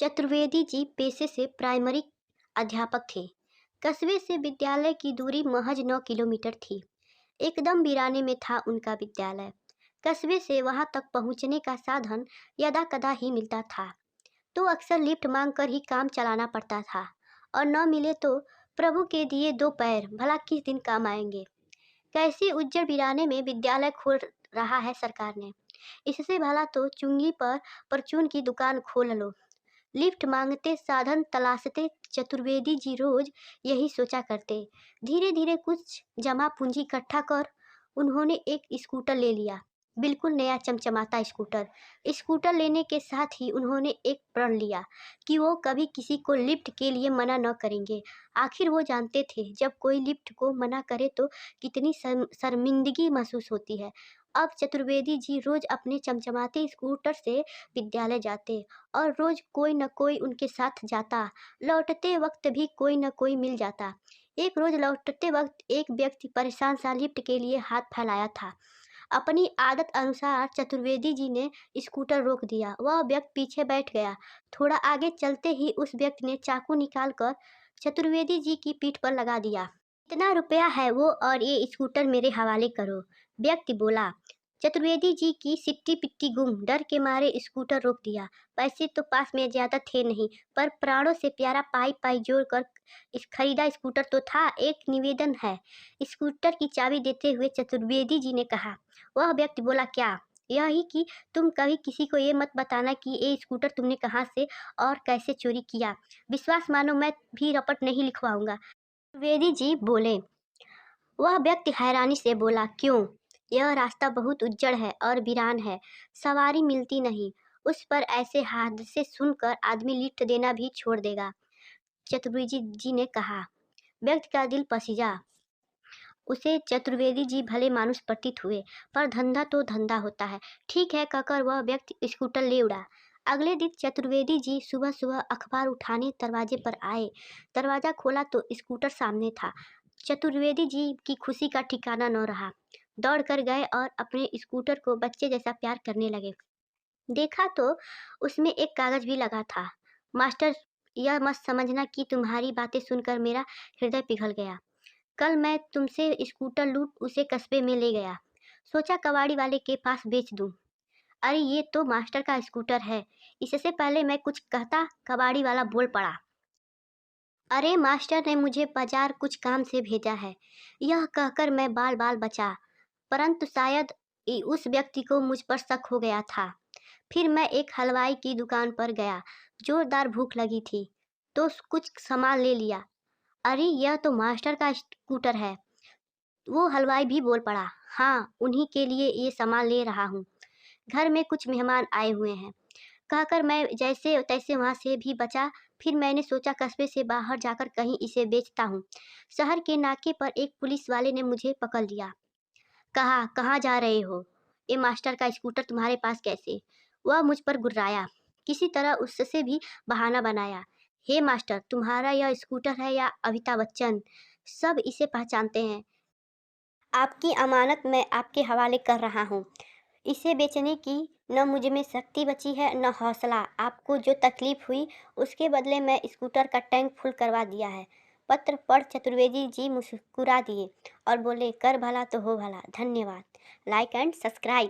चतुर्वेदी जी पेशे से प्राइमरी अध्यापक थे। कस्बे से विद्यालय की दूरी महज 9 किलोमीटर थी। एकदम वीराने में था उनका विद्यालय। कस्बे से वहां तक पहुंचने का साधन यदाकदा ही मिलता था, तो अक्सर लिफ्ट मांगकर ही काम चलाना पड़ता था। और न मिले तो प्रभु के दिए 2 पैर भला किस दिन काम आएंगे। कैसे उज्जड़ वीराने में विद्यालय खोल रहा है सरकार ने। इससे भला तो चुंगी पर परचून की दुकान खोल लो। लिफ्ट मांगते, साधन तलाशते चतुर्वेदी जी रोज यही सोचा करते। धीरे धीरे कुछ जमा पूंजी इकट्ठा कर उन्होंने एक स्कूटर ले लिया। बिल्कुल नया चमचमाता स्कूटर। स्कूटर लेने के साथ ही उन्होंने एक प्रण लिया कि वो कभी किसी को लिफ्ट के लिए मना न करेंगे। आखिर वो जानते थे जब कोई लिफ्ट को मना करे तो कितनी शर्मिंदगी महसूस होती है। अब चतुर्वेदी जी रोज अपने चमचमाते स्कूटर से विद्यालय जाते और रोज कोई न कोई उनके साथ जाता। लौटते वक्त भी कोई न कोई मिल जाता। एक रोज लौटते वक्त एक व्यक्ति परेशान सा लिफ्ट के लिए हाथ फैलाया था। अपनी आदत अनुसार चतुर्वेदी जी ने स्कूटर रोक दिया। वह व्यक्ति पीछे बैठ गया। थोड़ा आगे चलते ही उस व्यक्ति ने चाकू निकालकर चतुर्वेदी जी की पीठ पर लगा दिया। इतना रुपया है वो और ये स्कूटर मेरे हवाले करो, व्यक्ति बोला। चतुर्वेदी जी की सिट्टी पिट्टी गुम, डर के मारे स्कूटर रोक दिया। पैसे तो पास में ज्यादा थे नहीं, पर प्राणों से प्यारा पाई पाई जोड़कर इस खरीदा स्कूटर तो था। एक निवेदन है, स्कूटर की चाबी देते हुए चतुर्वेदी जी ने कहा। वह व्यक्ति बोला, क्या? यही कि तुम कभी किसी को ये मत बताना कि ये स्कूटर तुमने कहाँ से और कैसे चोरी किया। विश्वास मानो मैं भी रपट नहीं लिखवाऊंगा। चतुर्वेदी जी बोले। वह व्यक्ति हैरानी से बोला, क्यों? यह रास्ता बहुत उज्जड़ है और वीरान है, सवारी मिलती नहीं। उस पर ऐसे हादसे सुनकर आदमी लिफ्ट देना भी छोड़ देगा। चतुर्वेदी जी ने कहा। व्यक्ति का दिल पसीजा। उसे चतुर्वेदी जी भले मानुष प्रतीत हुए, पर धंधा तो धंधा होता है। ठीक है कहकर वह व्यक्ति स्कूटर ले उड़ा। अगले दिन चतुर्वेदी जी सुबह सुबह अखबार उठाने दरवाजे पर आए। दरवाजा खोला तो स्कूटर सामने था। चतुर्वेदी जी की खुशी का ठिकाना न रहा। दौड़ कर गए और अपने स्कूटर को बच्चे जैसा प्यार करने लगे। देखा तो उसमें एक कागज भी लगा था। मास्टर, यह मत समझना कि तुम्हारी बातें सुनकर मेरा हृदय पिघल गया। कल मैं तुमसे स्कूटर लूट उसे कस्बे में ले गया। सोचा कबाड़ी वाले के पास बेच दूं। अरे ये तो मास्टर का स्कूटर है। इससे पहले मैं कुछ कहता, कबाड़ी वाला बोल पड़ा। अरे मास्टर ने मुझे बाजार कुछ काम से भेजा है। यह कहकर मैं बाल बाल बचा, परंतु शायद उस व्यक्ति को मुझ पर शक हो गया था। फिर मैं एक हलवाई की दुकान पर गया। जोरदार भूख लगी थी तो कुछ सामान ले लिया। अरे यह तो मास्टर का स्कूटर है। वो हलवाई भी बोल पड़ा। हाँ, उन्हीं के लिए ये सामान ले रहा हूँ। घर में कुछ मेहमान आए हुए हैं, कहकर मैं जैसे तैसे वहाँ से भी बचा। फिर मैंने सोचा कस्बे से बाहर जाकर कहीं इसे बेचता हूँ। शहर के नाके पर एक पुलिस वाले ने मुझे पकड़ लिया। कहा, कहाँ जा रहे हो? ये मास्टर का स्कूटर तुम्हारे पास कैसे? वह मुझ पर गुर्राया। किसी तरह उससे भी बहाना बनाया। हे मास्टर, तुम्हारा यह स्कूटर है या अमिताभ बच्चन? सब इसे पहचानते हैं। आपकी अमानत मैं आपके हवाले कर रहा हूँ। इसे बेचने की न मुझ में शक्ति बची है न हौसला। आपको जो तकलीफ हुई उसके बदले मैं स्कूटर का टैंक फुल करवा दिया है। पत्र पढ़ चतुर्वेदी जी मुस्कुरा दिए और बोले, कर भला तो हो भला। धन्यवाद। Like and subscribe.